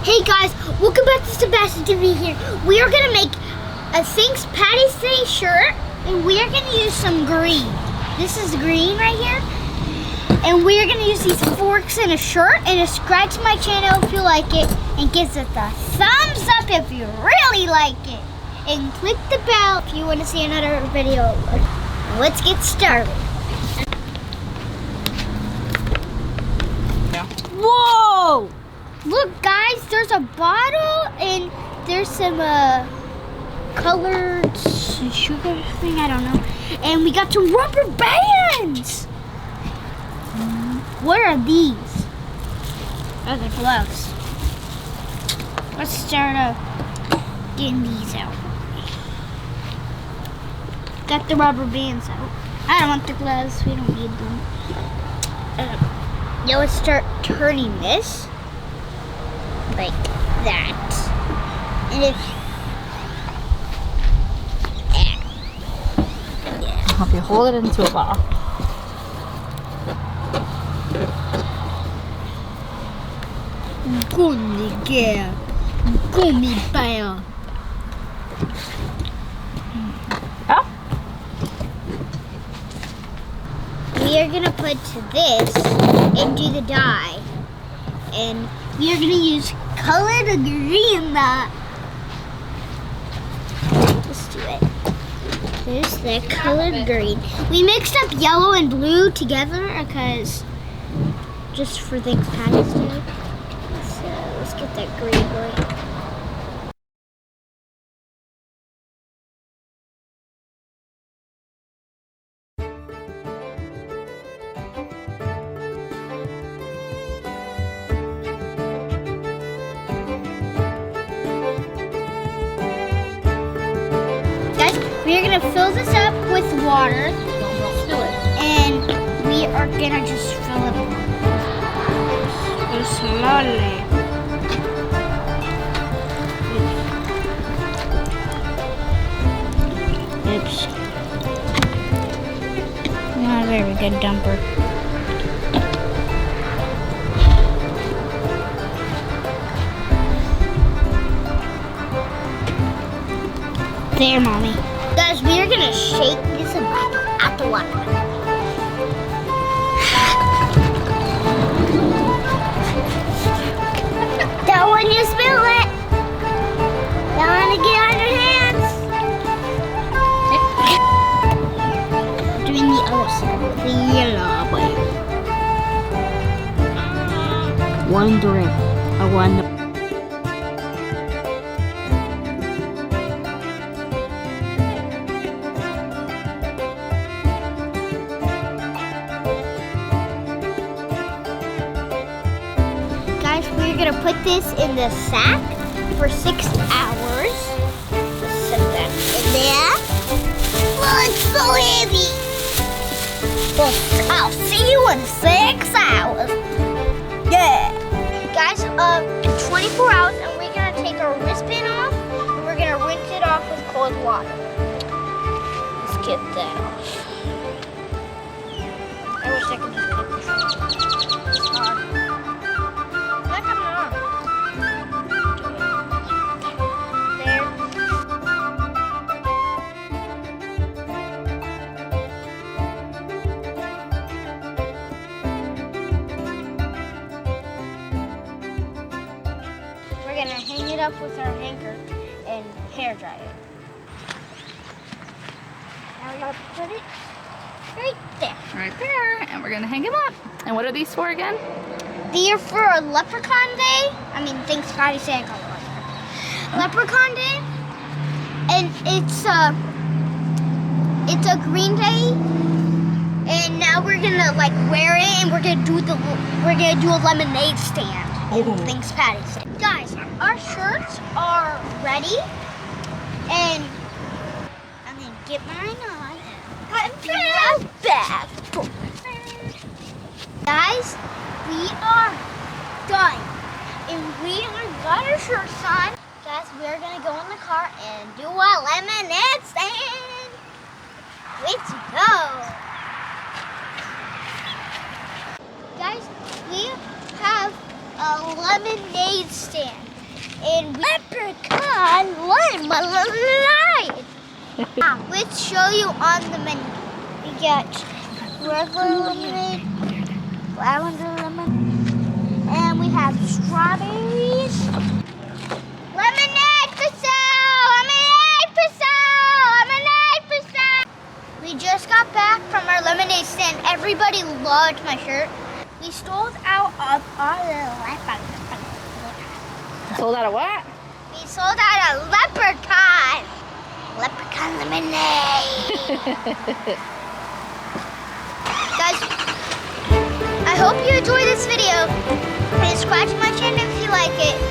Hey guys, welcome back to Sebastian TV here. We are gonna make a Thanks Patty's Day shirt, and we are gonna use some green. This is green right here, and we are gonna use these forks in a shirt. And subscribe to my channel if you like it, and give it a thumbs up if you really like it, and click the bell if you want to see another video. Let's get started. Whoa! Look guys, there's a bottle and there's some colored sugar thing, I don't know. And we got some rubber bands! What are these? Oh, they're gloves. Let's start getting these out. Got the rubber bands out. I don't want the gloves, we don't need them. Now let's start turning this. Like that. And if I'll help you hold it into a ball. Gummy bear. Oh. We are gonna put this into the dye, and we are gonna use colored green. Let's do it. There's the colored green. We mixed up yellow and blue together because just for Thanks Patty's Day. So let's get that green going. We're gonna fill this up with water, and we are gonna just fill it slowly. Oops. Not a very good dumper. There, Mommy. Guys, we are gonna shake this at the water. Don't want you to spill it. Don't want to get on your hands. Doing the other side with the yellow way. One drip. One. We're gonna put this in the sack for 6 hours. Let's set that in there. Oh, it's so heavy. Well, I'll see you in 6 hours. Yeah. Guys, 24 hours, and we're gonna take our wristband off, and we're gonna rinse it off with cold water. Let's get that off. I wish I could just get this off. We're gonna hang it up with our hanger and hair dry it. Now we're gonna put it right there. Right there, and we're gonna hang him up. And what are these for again? These are for a Leprechaun Day. I mean, Thanks Patty's Day. I call it Leprechaun Day, and it's a green day. And now we're gonna like wear it, and we're gonna do a lemonade stand. Thanks Patty's Day. Guys, our shirts are ready, and I'm gonna get mine on. I'm back. Guys, we are done, and we got our shirts on. Guys, we are gonna go in the car and do a lemonade stand. Let's go. Guys, we have a lemonade stand. in leprechaun lemonade. Let's show you on the menu. We got regular lemonade, lavender lemonade, and we have strawberries. Lemonade for sale! Lemonade for sale! Lemonade for sale! We just got back from our lemonade stand. Everybody loved my shirt. We sold out of our leprechaun. Sold out of what? We sold out of leprechaun. Leprechaun lemonade. Guys, I hope you enjoyed this video. Subscribe to my channel if you like it.